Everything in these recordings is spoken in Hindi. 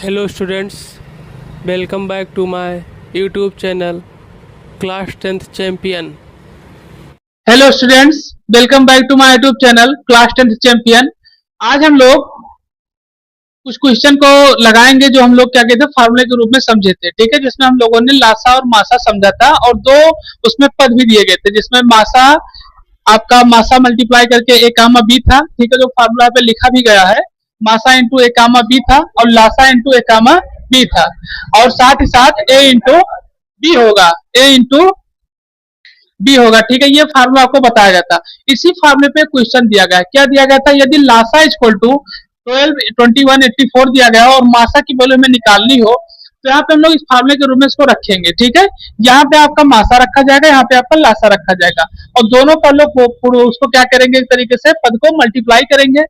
Hello students, welcome back to my YouTube channel Class 10th Champion। Hello students, welcome back to my YouTube channel class 10th champion. आज हम लोग कुछ क्वेश्चन को लगाएंगे जो हम लोग क्या कहते हैं फार्मूले के रूप में समझे थे। ठीक है, जिसमें हम लोगों ने लासा और मासा समझा था और दो उसमें पद भी दिए गए थे, जिसमें मासा आपका मासा मल्टीप्लाई करके ए कामा बी था। ठीक है, जो फार्मूला पे लिखा भी गया है मासा इंटू ए कामा बी था और लासा इंटू ए कामा बी था, और साथ ही साथ ए इंटू बी होगा, ए इंटू बी होगा। ठीक है, ये फार्मूला आपको बताया गया था। इसी फार्मूले पे क्वेश्चन दिया गया है। क्या दिया गया था? यदि लासा इक्वल टू 12 21 84 दिया गया हो और मासा की वैल्यू हमें निकालनी हो, तो यहाँ पे हम लोग इस फार्मूले के रूप में इसको रखेंगे। ठीक है, यहाँ पे आपका मासा रखा जाएगा, यहाँ पे आपका लासा रखा जाएगा, और दोनों का लोग उसको क्या करेंगे, एक तरीके से पद को मल्टीप्लाई करेंगे।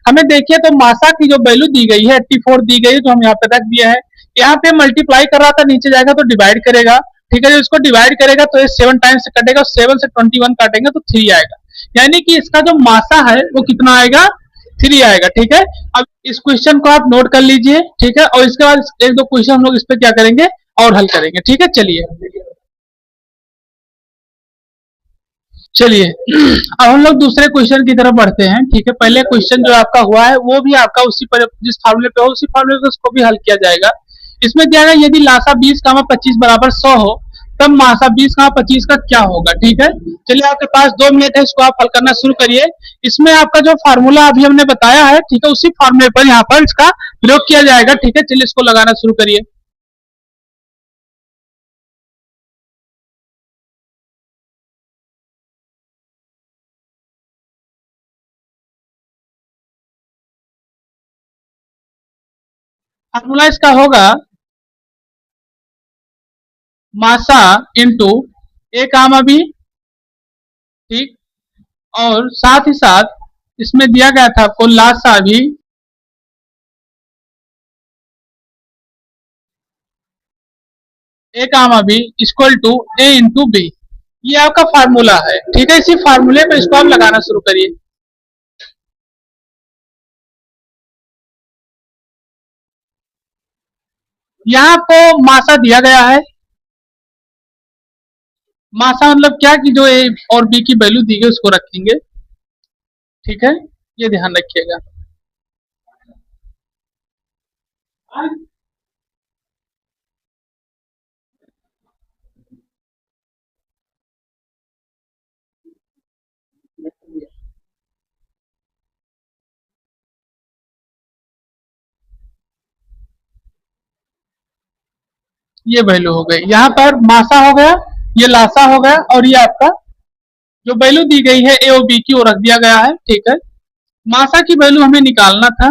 हमें देखिए तो मासा की जो वैल्यू दी गई है 84 दी गई है, जो हम यहाँ पे रख दिया है। यहाँ पे मल्टीप्लाई कर रहा था, नीचे जाएगा तो डिवाइड करेगा। ठीक है, जो इसको डिवाइड करेगा तो ये 7 टाइम्स से कटेगा, 7 से 21 काटेंगे तो 3 आएगा, यानी कि इसका जो मासा है वो कितना आएगा, 3 आएगा। ठीक है, अब इस क्वेश्चन को आप नोट कर लीजिए। ठीक है, और इसके बाद एक दो क्वेश्चन हम लोग इस पे क्या करेंगे और हल करेंगे। ठीक है, चलिए चलिए अब हम लोग दूसरे क्वेश्चन की तरफ बढ़ते हैं। ठीक है, पहले क्वेश्चन जो आपका हुआ है वो भी आपका उसी पर, जिस फार्मूले पे हो उसी फार्मूले पे उसको भी हल किया जाएगा। इसमें दिया गया यदि लासा 20, 25 बराबर 100 हो, तब मासा 20, 25 का क्या होगा। ठीक है, चलिए आपके पास 2 मिनट है, इसको आप हल करना शुरू करिए। इसमें आपका जो फार्मूला अभी हमने बताया है, ठीक है, उसी फार्मूले पर यहाँ पर इसका प्रयोग किया जाएगा। ठीक है, चलिए इसको लगाना शुरू करिए। फार्मूला इसका होगा मासा इंटू ए कामा बी। ठीक, और साथ ही साथ इसमें दिया गया था आपको लासा भी A comma B equal to A into B. ये आपका फार्मूला है। ठीक है, इसी फार्मूले पे इसको आप लगाना शुरू करिए। यहाँ आपको मासा दिया गया है। मासा मतलब क्या कि जो ए और बी की वैल्यू दी गई उसको रखेंगे। ठीक है, ये ध्यान रखिएगा। ये वैल्यू हो गई, यहाँ पर मासा हो गया, ये लासा हो गया, और ये आपका जो वैल्यू दी गई है ए और बी की वो रख दिया गया है। ठीक है, मासा की वैल्यू हमें निकालना था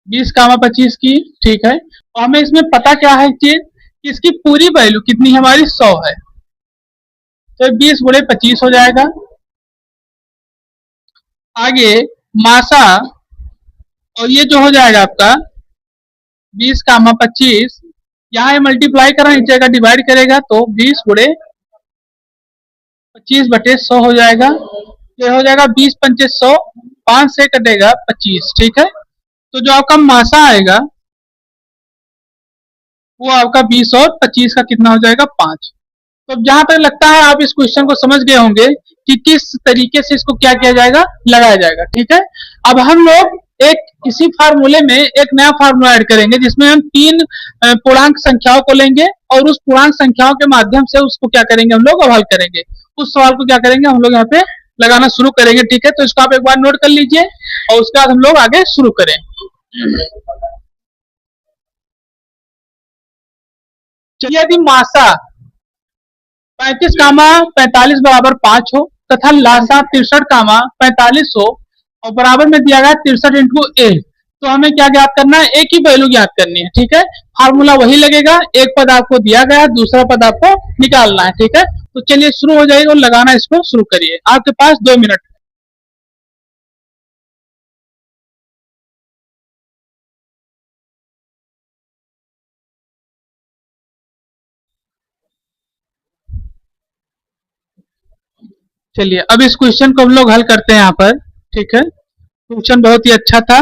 20, 25 की। ठीक है, और हमें इसमें पता क्या है कि इसकी पूरी वैल्यू कितनी हमारी 100 है, तो 20 × 25 हो जाएगा। आगे मासा, और ये जो हो जाएगा आपका 20, 25, यहाँ मल्टीप्लाई करा, नीचे का डिवाइड करेगा तो 20 × 25/100 हो जाएगा। ये हो जाएगा 20 × 5 = 100, 5 से कटेगा 25। ठीक है, तो जो आपका मासा आएगा वो आपका 20 और 25 का कितना हो जाएगा, 5। तो जहां तक लगता है आप इस क्वेश्चन को समझ गए होंगे कि किस तरीके से इसको क्या किया जाएगा, लगाया जाएगा। ठीक है, अब हम लोग एक इसी फार्मूले में एक नया फार्मूला ऐड करेंगे, जिसमें हम 3 पूर्णांक संख्याओं को लेंगे और उस पूर्णांक संख्याओं के माध्यम से उसको क्या करेंगे, हम लोग हल करेंगे। उस सवाल को क्या करेंगे, हम लोग यहाँ पे लगाना शुरू करेंगे। ठीक है, तो इसको आप एक बार नोट कर लीजिए और उसके बाद हम लोग आगे शुरू करें। चलिए, यदि मासा 35, 45 बराबर 5 हो तथा लासा 63, 45 हो और बराबर में दिया गया 63 इंटू ए, तो हमें क्या ज्ञात करना है, ए की वैल्यू ज्ञात करनी है। ठीक है, फार्मूला वही लगेगा, एक पद आपको दिया गया, दूसरा पद आपको निकालना है। ठीक है, तो चलिए शुरू हो जाएगा और लगाना इसको शुरू करिए। आपके पास 2 मिनट। चलिए अब इस क्वेश्चन को हम लोग हल करते हैं यहाँ पर। ठीक है, क्वेश्चन बहुत ही अच्छा था।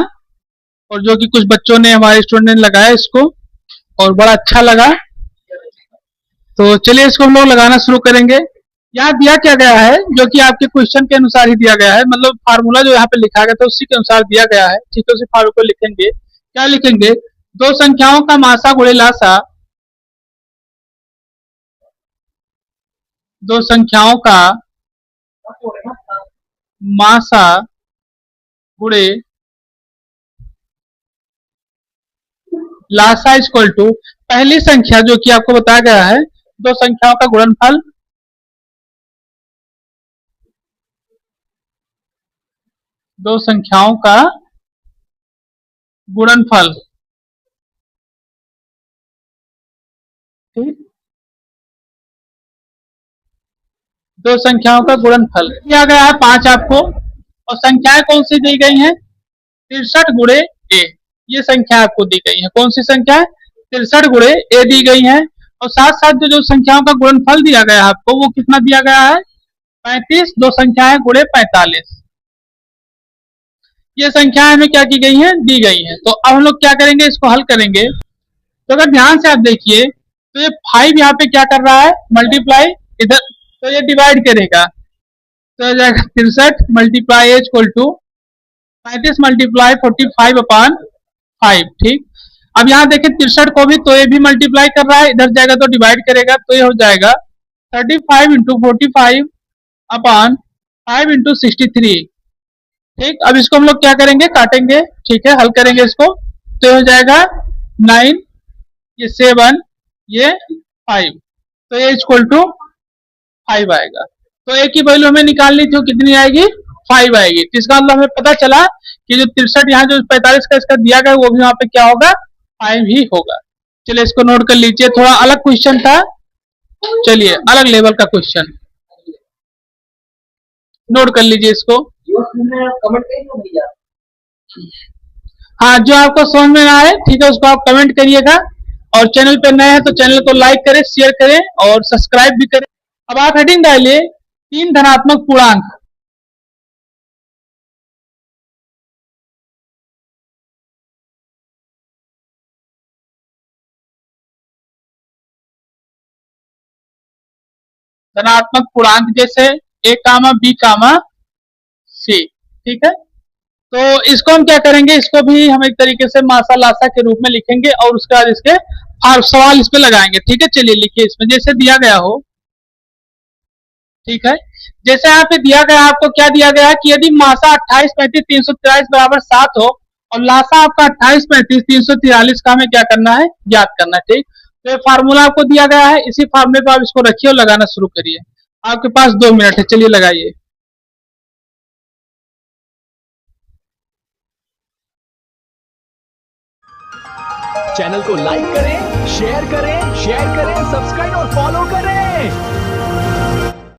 और जो कि कुछ बच्चों ने, हमारे स्टूडेंट ने लगाया इसको और बड़ा अच्छा लगा। तो चलिए इसको हम लोग लगाना शुरू करेंगे। यहाँ दिया क्या गया है, जो कि आपके क्वेश्चन के अनुसार ही दिया गया है, मतलब फार्मूला जो यहाँ पे लिखा गया था उसी के अनुसार दिया गया है। ठीक है, उसी फार्मूले को लिखेंगे। क्या लिखेंगे? दो संख्याओं का मासा गुणे लासा, दो संख्याओं का मासा गुणे लासा इक्वल टू, पहली संख्या जो कि आपको बताया गया है, दो संख्याओं का गुणनफल, दो संख्याओं का गुणनफल। ठीक, दो संख्याओं का गुणनफल दिया गया है 5 आपको, और संख्याएं कौन सी दी गई हैं? 63 गुणे ए, ये संख्या आपको दी गई है। कौन सी संख्या? 63 गुणे ए दी गई है। और साथ साथ जो संख्याओं का गुणनफल दिया गया है आपको, वो कितना दिया गया है? 35, दो संख्याएं गुणे 45। ये संख्याएं हमें क्या की गई हैं? दी गई हैं। तो अब हम लोग क्या करेंगे, इसको हल करेंगे। तो अगर ध्यान से आप देखिए, तो ये 5 यहाँ पे क्या कर रहा है? मल्टीप्लाई इधर, तो ये डिवाइड करेगा, तो हो जाएगा 63 multiply H equal to 35 multiply 45 upon 5। ठीक, अब यहाँ देखिए 63 को भी, तो ये भी मल्टीप्लाई कर रहा है, इधर जाएगा तो डिवाइड करेगा, तो ये हो जाएगा 35 इंटू 45 अपॉन 5 इंटू 63। ठीक, अब इसको हम लोग क्या करेंगे? काटेंगे। ठीक है, हल करेंगे इसको, तो ये हो जाएगा 9, ये 7, ये 5, तो ये इक्वल टू 5 आएगा। तो ए की वैल्यू हमें निकालनी थी, कितनी आएगी? 5 आएगी। तो इसका मतलब हमें पता चला कि जो 63 यहाँ जो 45 का इसका दिया गया, वो भी वहां पे क्या होगा? 5 ही होगा। चलिए इसको नोट कर लीजिए, थोड़ा अलग क्वेश्चन था। चलिए अलग लेवल का क्वेश्चन नोट कर लीजिए इसको। हाँ, जो आपको समझ में ना आए, ठीक है, उसको आप कमेंट करिएगा। और चैनल पे नए हैं तो चैनल को लाइक करें, शेयर करें और सब्सक्राइब भी करें। अब आप हेडिंग डालिए 3 धनात्मक पूर्णांक। धनात्मक पूर्णांक जैसे ए कामा बी कामा सी। ठीक है, तो इसको हम क्या करेंगे, इसको भी हम एक तरीके से मासा लासा के रूप में लिखेंगे और उसके बाद इसके सवाल इस पे लगाएंगे। ठीक है, चलिए लिखिए इसमें जैसे दिया गया हो। ठीक है, जैसे यहाँ पे दिया गया, आपको क्या दिया गया है कि यदि मासा 28, 35, 343 बराबर 7 हो और लासा आपका 28, 35, 343 का हमें क्या करना है? ज्ञात करना है। ठीक, तो ये फार्मूला आपको दिया गया है, इसी फार्मूले पे आप इसको रखिए और लगाना शुरू करिए। आपके पास 2 मिनट है, चलिए लगाइए। चैनल को लाइक करें, शेयर करें, सब्सक्राइब और फॉलो करें।